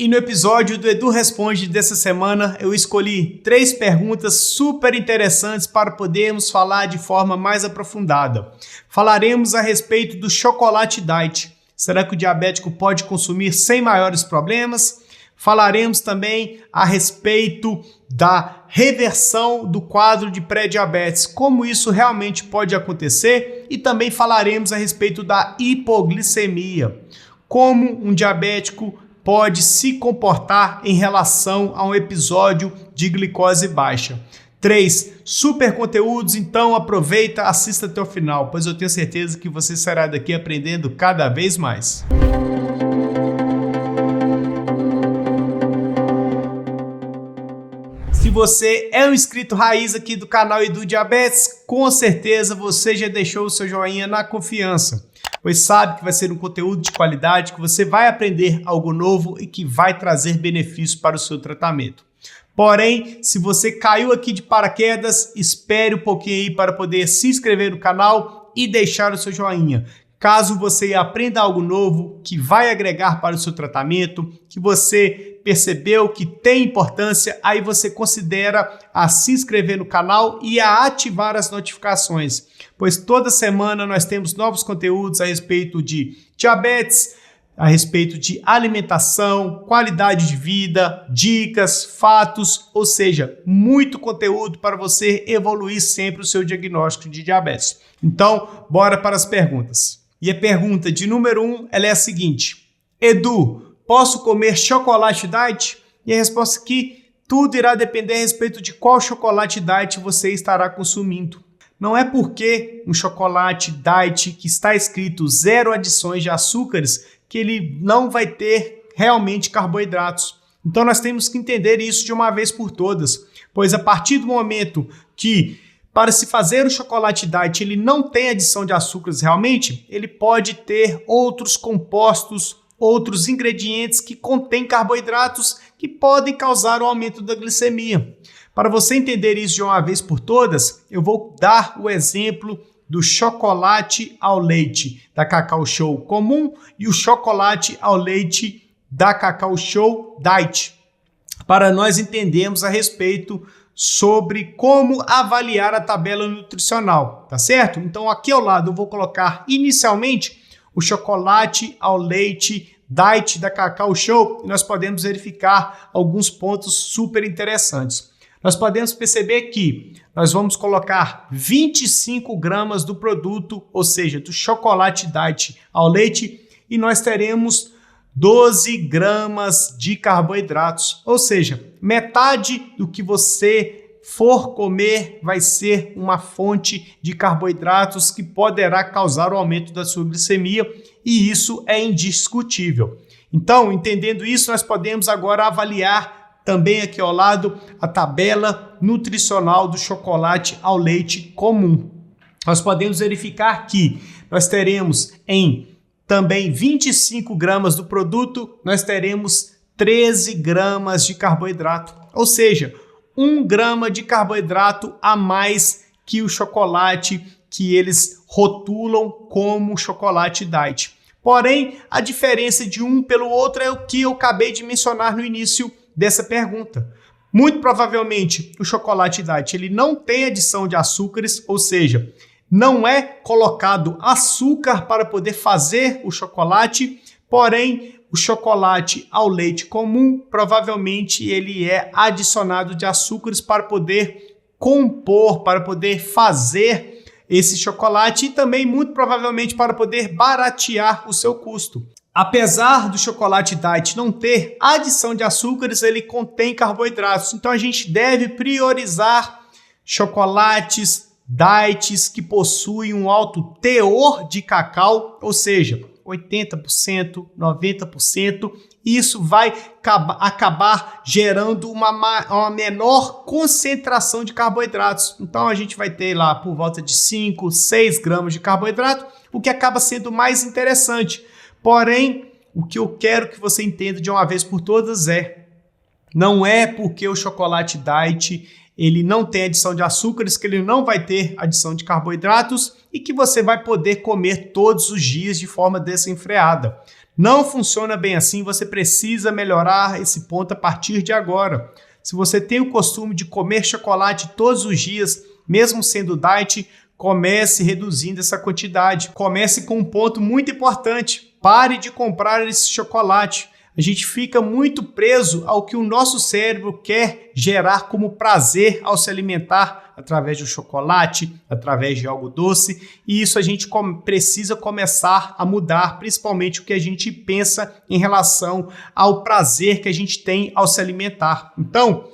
E no episódio do Edu Responde dessa semana, eu escolhi 3 perguntas super interessantes para podermos falar de forma mais aprofundada. Falaremos a respeito do chocolate diet. Será que o diabético pode consumir sem maiores problemas? Falaremos também a respeito da reversão do quadro de pré-diabetes, como isso realmente pode acontecer, e também falaremos a respeito da hipoglicemia, como um diabético pode se comportar em relação a um episódio de glicose baixa. 3 super conteúdos, então aproveita, assista até o final, pois eu tenho certeza que você será daqui aprendendo cada vez mais. Se você é um inscrito raiz aqui do canal Edu Diabetes, com certeza você já deixou o seu joinha na confiança, pois sabe que vai ser um conteúdo de qualidade, que você vai aprender algo novo e que vai trazer benefícios para o seu tratamento. Porém, se você caiu aqui de paraquedas, espere um pouquinho aí para poder se inscrever no canal e deixar o seu joinha. Caso você aprenda algo novo que vai agregar para o seu tratamento, que você percebeu que tem importância, aí você considera a se inscrever no canal e a ativar as notificações, pois toda semana nós temos novos conteúdos a respeito de diabetes, a respeito de alimentação, qualidade de vida, dicas, fatos, ou seja, muito conteúdo para você evoluir sempre o seu diagnóstico de diabetes. Então, bora para as perguntas. E a pergunta de número 1, ela é a seguinte: Edu, posso comer chocolate diet? E a resposta aqui, tudo irá depender a respeito de qual chocolate diet você estará consumindo. Não é porque um chocolate diet que está escrito 0 adições de açúcares que ele não vai ter realmente carboidratos. Então nós temos que entender isso de uma vez por todas, pois a partir do momento que para se fazer o chocolate diet ele não tem adição de açúcares realmente, ele pode ter outros compostos, outros ingredientes que contêm carboidratos que podem causar o aumento da glicemia. Para você entender isso de uma vez por todas, eu vou dar o exemplo do chocolate ao leite da Cacau Show comum e o chocolate ao leite da Cacau Show Diet, para nós entendermos a respeito sobre como avaliar a tabela nutricional, tá certo? Então aqui ao lado eu vou colocar inicialmente o chocolate ao leite Diet da Cacau Show e nós podemos verificar alguns pontos super interessantes. Nós podemos perceber que nós vamos colocar 25 gramas do produto, ou seja, do chocolate diet ao leite, e nós teremos 12 gramas de carboidratos, ou seja, metade do que você for comer vai ser uma fonte de carboidratos que poderá causar o aumento da sua glicemia, e isso é indiscutível. Então, entendendo isso, nós podemos agora avaliar também aqui ao lado a tabela nutricional do chocolate ao leite comum. Nós podemos verificar que nós teremos em também 25 gramas do produto, nós teremos 13 gramas de carboidrato, ou seja, 1 grama de carboidrato a mais que o chocolate que eles rotulam como chocolate diet. Porém, a diferença de um pelo outro é o que eu acabei de mencionar no início dessa pergunta. Muito provavelmente o chocolate diet ele não tem adição de açúcares, ou seja, não é colocado açúcar para poder fazer o chocolate, porém o chocolate ao leite comum provavelmente ele é adicionado de açúcares para poder compor, para poder fazer esse chocolate e também muito provavelmente para poder baratear o seu custo. Apesar do chocolate diet não ter adição de açúcares, ele contém carboidratos. Então a gente deve priorizar chocolates diets que possuem um alto teor de cacau, ou seja, 80%, 90%. Isso vai acabar gerando uma menor concentração de carboidratos. Então a gente vai ter lá por volta de 5, 6 gramas de carboidrato, o que acaba sendo mais interessante. Porém, o que eu quero que você entenda de uma vez por todas não é porque o chocolate diet ele não tem adição de açúcares, que ele não vai ter adição de carboidratos e que você vai poder comer todos os dias de forma desenfreada. Não funciona bem assim, você precisa melhorar esse ponto a partir de agora. Se você tem o costume de comer chocolate todos os dias, mesmo sendo diet, comece reduzindo essa quantidade. Comece com um ponto muito importante: pare de comprar esse chocolate. A gente fica muito preso ao que o nosso cérebro quer gerar como prazer ao se alimentar através do chocolate, através de algo doce, e isso a gente precisa começar a mudar, principalmente o que a gente pensa em relação ao prazer que a gente tem ao se alimentar. Então,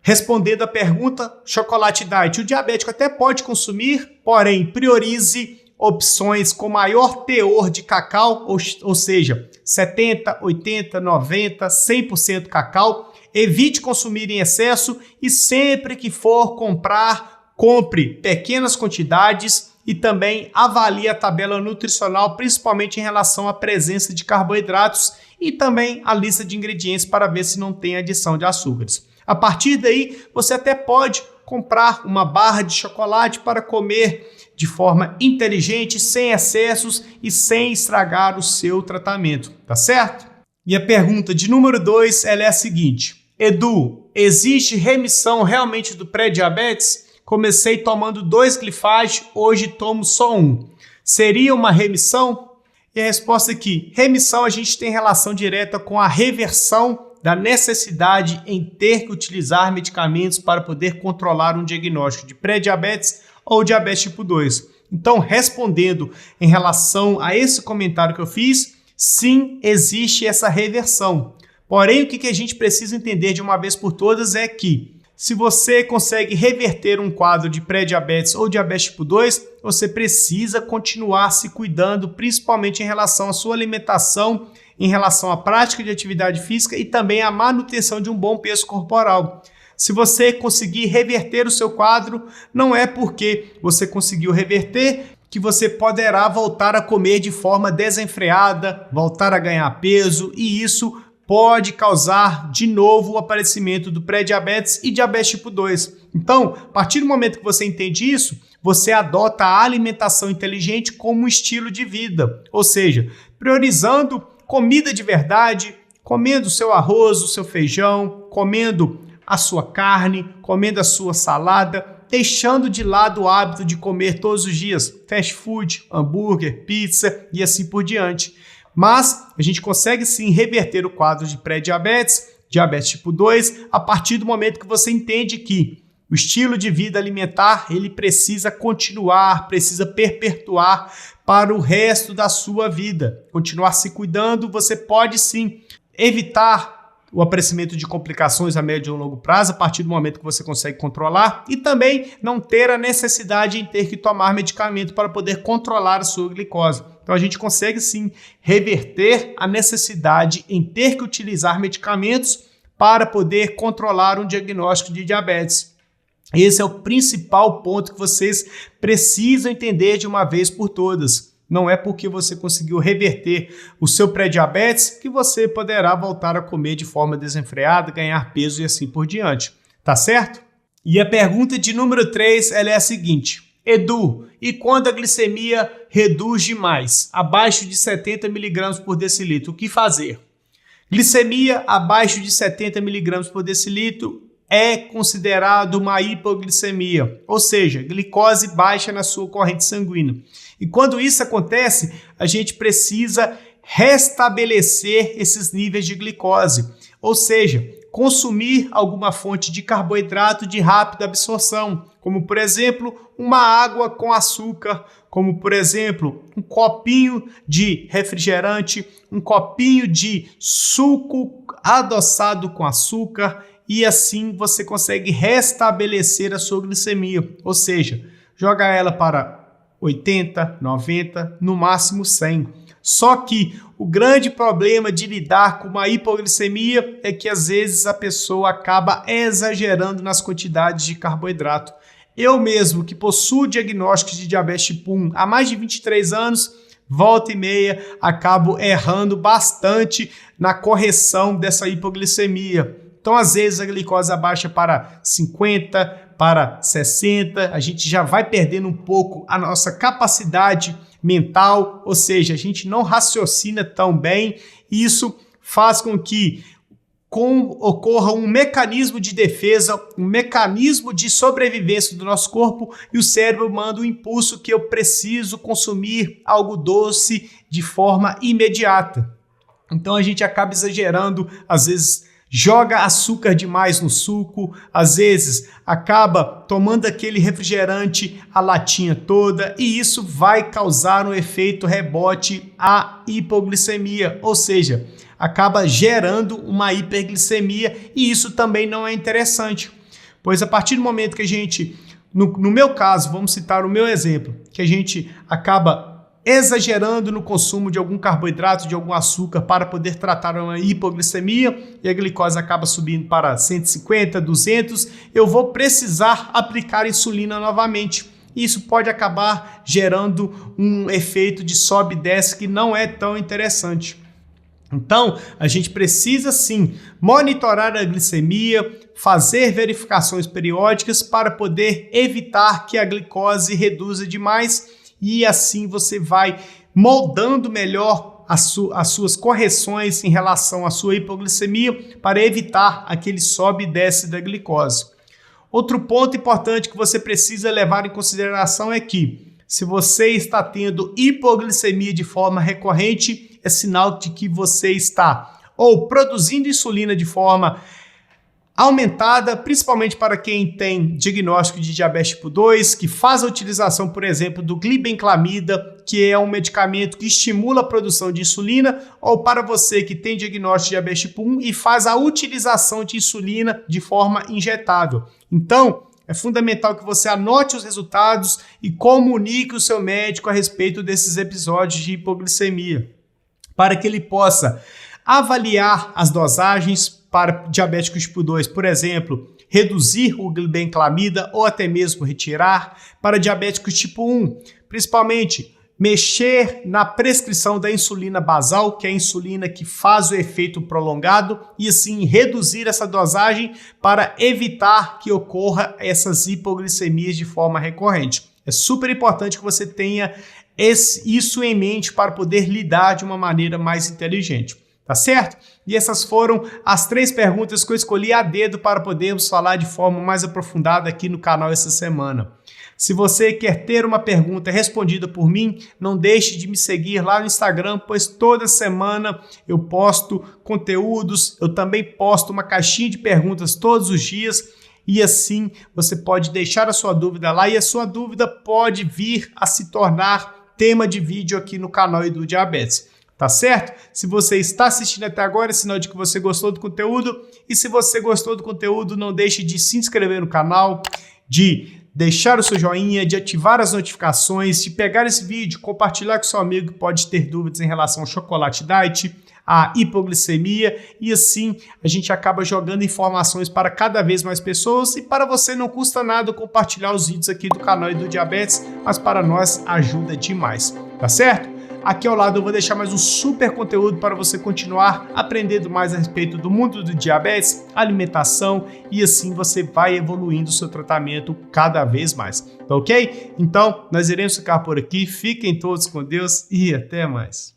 respondendo à pergunta, chocolate diet, o diabético até pode consumir, porém priorize opções com maior teor de cacau, ou seja, 70%, 80%, 90%, 100% cacau. Evite consumir em excesso e sempre que for comprar, compre pequenas quantidades e também avalie a tabela nutricional, principalmente em relação à presença de carboidratos e também a lista de ingredientes para ver se não tem adição de açúcares. A partir daí, você até pode comprar uma barra de chocolate para comer de forma inteligente, sem excessos e sem estragar o seu tratamento, tá certo? E a pergunta de número 2, ela é a seguinte: Edu, existe remissão realmente do pré-diabetes? Comecei tomando 2 glifage, hoje tomo só 1. Seria uma remissão? E a resposta aqui, remissão a gente tem relação direta com a reversão da necessidade em ter que utilizar medicamentos para poder controlar um diagnóstico de pré-diabetes ou diabetes tipo 2. Então, respondendo em relação a esse comentário que eu fiz, sim, existe essa reversão. Porém, o que a gente precisa entender de uma vez por todas é que, se você consegue reverter um quadro de pré-diabetes ou diabetes tipo 2, você precisa continuar se cuidando, principalmente em relação à sua alimentação, em relação à prática de atividade física e também à manutenção de um bom peso corporal. Se você conseguir reverter o seu quadro, não é porque você conseguiu reverter que você poderá voltar a comer de forma desenfreada, voltar a ganhar peso, e isso pode causar de novo o aparecimento do pré-diabetes e diabetes tipo 2. Então, a partir do momento que você entende isso, você adota a alimentação inteligente como um estilo de vida, ou seja, priorizando comida de verdade, comendo o seu arroz, o seu feijão, comendo a sua carne, comendo a sua salada, deixando de lado o hábito de comer todos os dias fast food, hambúrguer, pizza e assim por diante. Mas a gente consegue sim reverter o quadro de pré-diabetes, diabetes tipo 2, a partir do momento que você entende que o estilo de vida alimentar ele precisa continuar, precisa perpetuar para o resto da sua vida. Continuar se cuidando, você pode sim evitar o aparecimento de complicações a médio ou longo prazo a partir do momento que você consegue controlar e também não ter a necessidade em ter que tomar medicamento para poder controlar a sua glicose. Então a gente consegue sim reverter a necessidade em ter que utilizar medicamentos para poder controlar um diagnóstico de diabetes. Esse é o principal ponto que vocês precisam entender de uma vez por todas. Não é porque você conseguiu reverter o seu pré-diabetes que você poderá voltar a comer de forma desenfreada, ganhar peso e assim por diante. Tá certo? E a pergunta de número 3 ela é a seguinte: Edu, e quando a glicemia reduz demais, abaixo de 70 mg por decilitro, o que fazer? Glicemia abaixo de 70 mg por decilitro é considerado uma hipoglicemia, ou seja, glicose baixa na sua corrente sanguínea. E quando isso acontece, a gente precisa restabelecer esses níveis de glicose, ou seja, consumir alguma fonte de carboidrato de rápida absorção, como por exemplo, uma água com açúcar, como por exemplo, um copinho de refrigerante, um copinho de suco adoçado com açúcar, e assim você consegue restabelecer a sua glicemia, ou seja, joga ela para 80, 90, no máximo 100. Só que o grande problema de lidar com uma hipoglicemia é que às vezes a pessoa acaba exagerando nas quantidades de carboidrato. Eu mesmo, que possuo diagnóstico de diabetes tipo 1 há mais de 23 anos, volta e meia, acabo errando bastante na correção dessa hipoglicemia. Então, às vezes, a glicose abaixa para 50, para 60, a gente já vai perdendo um pouco a nossa capacidade mental, ou seja, a gente não raciocina tão bem, e isso faz com que ocorra um mecanismo de defesa, um mecanismo de sobrevivência do nosso corpo, e o cérebro manda um impulso que eu preciso consumir algo doce de forma imediata. Então a gente acaba exagerando, às vezes joga açúcar demais no suco, às vezes acaba tomando aquele refrigerante a latinha toda, e isso vai causar um efeito rebote à hipoglicemia, ou seja, acaba gerando uma hiperglicemia, e isso também não é interessante, pois a partir do momento que a gente, no meu caso, vamos citar o meu exemplo, que a gente acaba exagerando no consumo de algum carboidrato, de algum açúcar para poder tratar uma hipoglicemia e a glicose acaba subindo para 150, 200, eu vou precisar aplicar insulina novamente. Isso pode acabar gerando um efeito de sobe e desce que não é tão interessante. Então, a gente precisa sim monitorar a glicemia, fazer verificações periódicas para poder evitar que a glicose reduza demais, e assim você vai moldando melhor as suas correções em relação à sua hipoglicemia para evitar aquele sobe e desce da glicose. Outro ponto importante que você precisa levar em consideração é que, se você está tendo hipoglicemia de forma recorrente, é sinal de que você está ou produzindo insulina de forma aumentada, principalmente para quem tem diagnóstico de diabetes tipo 2, que faz a utilização, por exemplo, do glibenclamida, que é um medicamento que estimula a produção de insulina, ou para você que tem diagnóstico de diabetes tipo 1 e faz a utilização de insulina de forma injetável. Então, é fundamental que você anote os resultados e comunique o seu médico a respeito desses episódios de hipoglicemia, para que ele possa avaliar as dosagens para diabético tipo 2, por exemplo, reduzir o glibenclamida ou até mesmo retirar. Para diabéticos tipo 1, principalmente mexer na prescrição da insulina basal, que é a insulina que faz o efeito prolongado, e assim reduzir essa dosagem para evitar que ocorra essas hipoglicemias de forma recorrente. É super importante que você tenha isso em mente para poder lidar de uma maneira mais inteligente. Tá certo? E essas foram as 3 perguntas que eu escolhi a dedo para podermos falar de forma mais aprofundada aqui no canal essa semana. Se você quer ter uma pergunta respondida por mim, não deixe de me seguir lá no Instagram, pois toda semana eu posto conteúdos, eu também posto uma caixinha de perguntas todos os dias, e assim você pode deixar a sua dúvida lá, e a sua dúvida pode vir a se tornar tema de vídeo aqui no canal Edu Diabetes. Tá certo? Se você está assistindo até agora, é sinal de que você gostou do conteúdo. E se você gostou do conteúdo, não deixe de se inscrever no canal, de deixar o seu joinha, de ativar as notificações, de pegar esse vídeo, compartilhar com seu amigo que pode ter dúvidas em relação ao chocolate diet, à hipoglicemia, e assim a gente acaba jogando informações para cada vez mais pessoas, e para você não custa nada compartilhar os vídeos aqui do canal Edu Diabetes, mas para nós ajuda demais, tá certo? Aqui ao lado eu vou deixar mais um super conteúdo para você continuar aprendendo mais a respeito do mundo do diabetes, alimentação, e assim você vai evoluindo o seu tratamento cada vez mais, tá ok? Então, nós iremos ficar por aqui, fiquem todos com Deus e até mais.